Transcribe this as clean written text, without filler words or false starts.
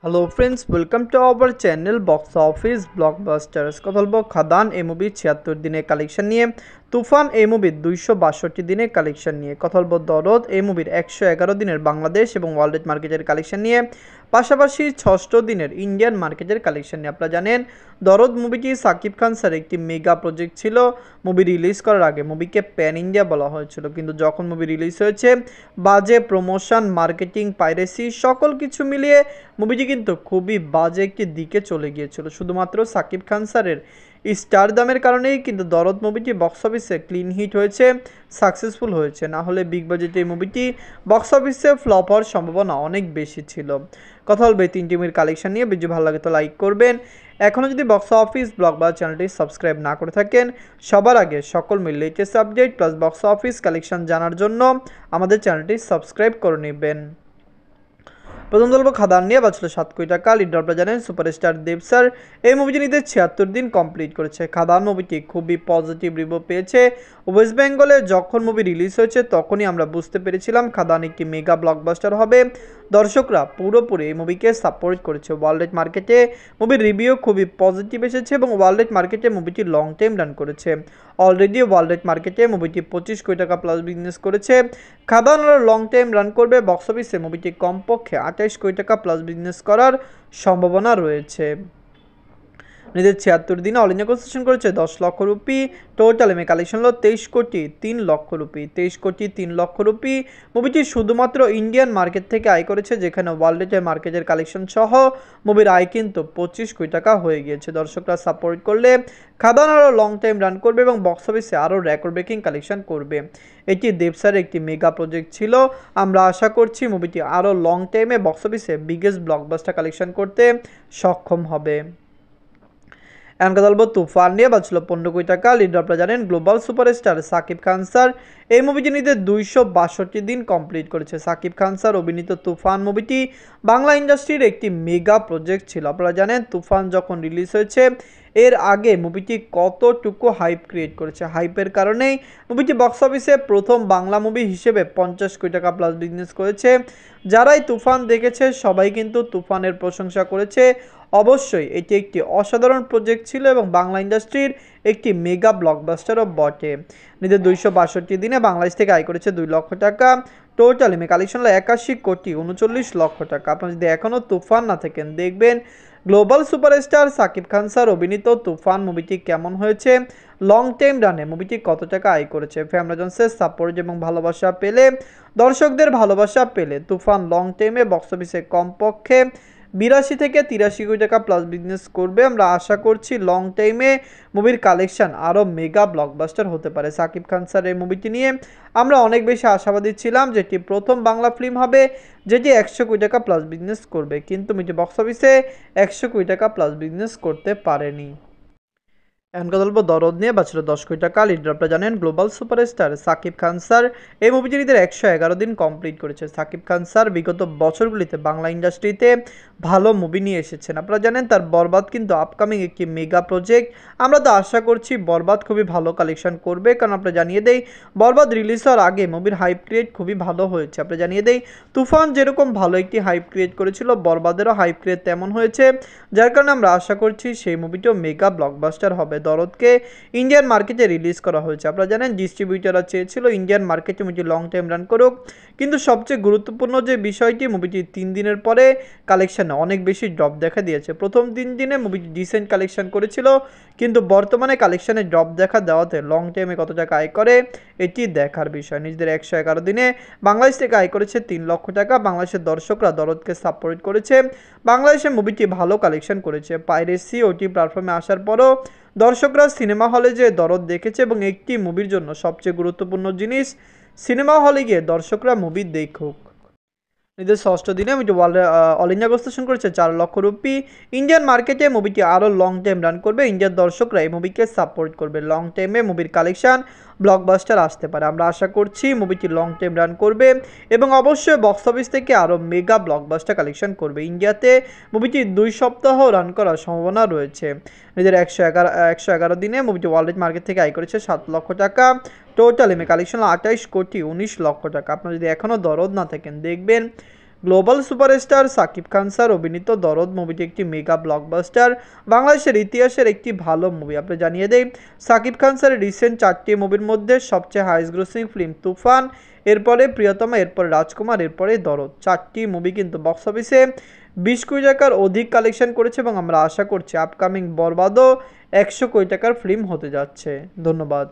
Hello friends, welcome to our channel box office blockbusters. কথা বলবো খাদান এই মুভির ৭৬ দিনের কালেকশন নিয়ে, তুফান এই মুভির ২৬২ দিনের কালেকশন নিয়ে, কথা বলবো দরদ এই মুভির ১১১ দিনের বাংলাদেশ এবং ওয়ার্ল্ড মার্কেটের কালেকশন নিয়ে, পাশাপাশি ৬ষ্ঠ দিনের ইন্ডিয়ান মার্কেটের কালেকশন নিয়ে। আপনারা জানেন দরদ মুভিটি সাকিব খান স্যার একটি মেগা প্রজেক্ট ছিল। মুভি রিলিজ করার আগে মুভিকে প্যান ইন্ডিয়া বলা হয়েছিল, কিন্তু যখন মুভি রিলিজ হয়েছে বাজে প্রমোশন, মার্কেটিং, পাইরেসি সকল কিছু মিলিয়ে মুভিটি কিন্তু খুবই বাজে একটি দিকে চলে গিয়েছিল। শুধুমাত্র সাকিব খান স্যারের স্টার দামের কারণেই কিন্তু দরদ মুভিটি বক্স অফিসে ক্লিন হিট হয়েছে, সাকসেসফুল হয়েছে। না হলে বিগ বাজেট এই মুভিটি বক্স অফিসে ফ্লপ হওয়ার সম্ভাবনা অনেক বেশি ছিল। কথা বলবে তিনটি মুভির কালেকশন নিয়ে। ভিডিও ভালো লাগে তো লাইক করবেন। এখনও যদি বক্স অফিস ব্লকবাস্টার চ্যানেলটি সাবস্ক্রাইব না করে থাকেন, সবার আগে সকল latest update plus box office collection জানার জন্য আমাদের চ্যানেলটি সাবস্ক্রাইব করে নেবেন। প্রথম বলবো খাদান নিয়ে। বাঁচলো ৭ কোটি টাকা। লিড আপনারা জানেন সুপারস্টার দেব স্যার এই মুভিটি নিতে ৭৬ দিন কমপ্লিট করেছে। খাদান মুভিটি খুবই পজিটিভ রিভিউ পেয়েছে। ওয়েস্ট বেঙ্গলে যখন মুভি রিলিজ হয়েছে তখনই আমরা বুঝতে পেরেছিলাম খাদান একটি মেগা ব্লকবাস্টার হবে। দর্শকরা পুরোপুরি এই মুভিকে সাপোর্ট করেছে। ওয়ার্ল্ড মার্কেটে মুভির রিভিউ খুবই পজিটিভ এসেছে এবং ওয়ার্ল্ড মার্কেটে মুভিটি লং টাইম রান করেছে। অলরেডি ওয়ার্ল্ড মার্কেটে মুভিটি ২৫ কোটি টাকা প্লাস বিজনেস করেছে। খাদান আরও লং টাইম রান করবে। বক্স অফিসে মুভিটি কমপক্ষে ২৮ কোটি টাকা প্লাস বিজনেস করার সম্ভাবনা রয়েছে। নিজের ৭৬ দিনে অল ইন্ডিয়া কনসেশন করেছে ১০ লক্ষ রুপি। টোটাল এমএ কালেকশন হলো ২৩ কোটি ৩ লক্ষ রুপি। ২৩ কোটি ৩ লক্ষ রুপি। মুভিটি শুধুমাত্র ইন্ডিয়ান মার্কেট থেকে আয় করেছে, যেখানে ওয়ার্ল্ডের মার্কেটের কালেকশন সহ মুভির আয় কিন্তু ২৫ কোটি টাকা হয়ে গিয়েছে। দর্শকরা সাপোর্ট করলে খাদান আরও লং টাইম রান করবে এবং বক্স অফিসে আরও রেকর্ড ব্রেকিং কালেকশন করবে। এটি দেবসারের একটি মেগা প্রজেক্ট ছিল। আমরা আশা করছি মুভিটি আরও লং টাইমে বক্স অফিসে বিগেস্ট ব্লকবাস্টার কালেকশন করতে সক্ষম হবে। এমন কথা বলবো তুফান নিয়ে। বাঁচল ১৫ কোটি টাকা। লিড আপনারা জানেন global superstar Shakib Khan sir এই মুভিটি নিতে ২৬২ দিন কমপ্লিট করেছে। সাকিব খান স্যার অভিনীত তুফান মুভিটি বাংলা ইন্ডাস্ট্রির একটি মেগা প্রজেক্ট ছিল। আপনারা জানেন তুফান যখন রিলিজ হয়েছে এর আগে মুভিটি কতটুকু হাইপ ক্রিয়েট করেছে। হাইপের কারণেই মুভিটি বক্স অফিসে প্রথম বাংলা মুভি হিসেবে ৫০ কোটি টাকা প্লাস বিজনেস করেছে। যারাই তুফান দেখেছে সবাই কিন্তু তুফানের প্রশংসা করেছে। অবশ্যই এটি একটি অসাধারণ প্রজেক্ট ছিল এবং বাংলা ইন্ডাস্ট্রির একটি মেগা ব্লকবাস্টারও বটে। নিজের ২৬২ দিনে বাংলাদেশ থেকে আয় করেছে ২ লক্ষ টাকা। টোটাল এমএ কালেকশন হলো ৮১ কোটি ৩৯ লক্ষ টাকা। আপনারা যদি এখনও তুফান না থাকেন দেখবেন global superstar Shakib Khan sir অভিনীত তুফান মুভিটি কেমন হয়েছে, লং টাইম রানে মুভিটি কত টাকা আয় করেছে। ফ্যামিলিজন্সের সাপোর্ট এবং ভালোবাসা পেলে, দর্শকদের ভালোবাসা পেলে তুফান লং টাইমে বক্স অফিসে কমপক্ষে ৮২ থেকে ৮৩ কোটি টাকা প্লাস বিজনেস করবে। আমরা আশা করছি লং টাইমে মুভির কালেকশন আরও মেগা ব্লকবাস্টার হতে পারে। সাকিব খান স্যার এই মুভিটি নিয়ে আমরা অনেক বেশি আশাবাদী ছিলাম যেটি প্রথম বাংলা ফিল্ম হবে যেটি ১০০ কোটি টাকা প্লাস বিজনেস করবে, কিন্তু এটি বক্স অফিসে ১০০ কোটি টাকা প্লাস বিজনেস করতে পারেনি। এখন কথা বলবো দরদ নিয়ে। বাঁচল ১০ কোটি টাকা। লিড আপনারা জানেন global superstar Shakib Khan sir এই মুভিটি নিজের ১১১ দিন কমপ্লিট করেছে। সাকিব খান স্যার বিগত বছরগুলিতে বাংলা ইন্ডাস্ট্রিতে ভালো মুভি নিয়ে এসেছেন। আপনারা জানেন তার বরবাদ কিন্তু আপকামিং একটি মেগা প্রজেক্ট। আমরা তো আশা করছি বরবাদ খুবই ভালো কালেকশন করবে, কারণ আপনারা জানিয়ে দেই বরবাদ রিলিজ হওয়ার আগে মুভির হাইপ ক্রিয়েট খুবই ভালো হয়েছে। আপনারা জানিয়ে দেই তুফান যেরকম ভালো একটি হাইপ ক্রিয়েট করেছিল বরবাদেরও হাইপ ক্রিয়েট তেমন হয়েছে, যার কারণে আমরা আশা করছি সেই মুভিটিও মেগা ব্লকবাস্টার হবে। দরদকে ইন্ডিয়ান মার্কেটে রিলিজ করা হয়েছে। আপনারা জানেন ডিস্ট্রিবিউটাররা চেয়েছিল ইন্ডিয়ান মার্কেটে মুভিটি লং টাইম রান করুক, কিন্তু সবচেয়ে গুরুত্বপূর্ণ যে বিষয়টি মুভিটি ৩ দিনের পরে কালেকশানে অনেক বেশি ড্রপ দেখা দিয়েছে। প্রথম ৩ দিনে মুভিটি ডিসেন্ট কালেকশন করেছিল, কিন্তু বর্তমানে কালেকশানে ড্রপ দেখা দেওয়াতে লং টাইমে কত টাকা আয় করে এটি দেখার বিষয়। নিজেদের ১১১ দিনে বাংলাদেশ থেকে আয় করেছে ৩ লক্ষ টাকা। বাংলাদেশের দর্শকরা দরদকে সাপোর্ট করেছে। বাংলাদেশে মুভিটি ভালো কালেকশন করেছে। পাইরেসি ওটি প্ল্যাটফর্মে আসার পরও দর্শকরা সিনেমা হলে যে দরদ দেখেছে এবং একটি মুভির জন্য সবচেয়ে গুরুত্বপূর্ণ জিনিস সিনেমা হলে গিয়ে দর্শকরা মুভি দেখুক। নিজের ৬ষ্ঠ দিনে মুভিটি অল ইন্ডিয়া কনসেশন করেছে ৪ লক্ষ রুপি। ইন্ডিয়ান মার্কেটে মুভিটি আরও লং টাইম রান করবে। ইন্ডিয়ার দর্শকরা এই মুভিকে সাপোর্ট করবে। লং টাইমে মুভির কালেকশন ব্লকবাস্টার আসতে পারে। আমরা আশা করছি মুভিটি লং টাইম রান করবে এবং অবশ্যই বক্স অফিস থেকে আরও মেগা ব্লকবাস্টার কালেকশন করবে। ইন্ডিয়াতে মুভিটি ২ সপ্তাহ রান করার সম্ভাবনা রয়েছে। নিজের ১১১ দিনে মুভিটি ওয়ার্ল্ড মার্কেট থেকে আয় করেছে ৭ লক্ষ টাকা। টোটাল এমএ কালেকশন ২৮ কোটি ১৯ লক্ষ টাকা। আপনারা যদি এখনও দরদ না থাকেন দেখবেন global superstar Shakib Khan sir অভিনীত দরদ মুভিটি একটি মেগা ব্লকবাস্টার, বাংলাদেশের ইতিহাসের একটি ভালো মুভি। আপনি জানিয়ে দেই, সাকিব খান স্যারের রিসেন্ট 4টি মুভির মধ্যে সবচেয়ে হাইস্ট গ্রোসিং ফিল্ম তুফান, এরপরে প্রিয়তমা, এরপরে রাজকুমার, এরপরে দরদ। 4টি মুভি কিন্তু বক্স অফিসে 20 কোটি টাকার অধিক কালেকশন করেছে এবং আমরা আশা করছি আপকামিং বরবাদও 100 কোটি টাকার ফিল্ম হতে যাচ্ছে। ধন্যবাদ।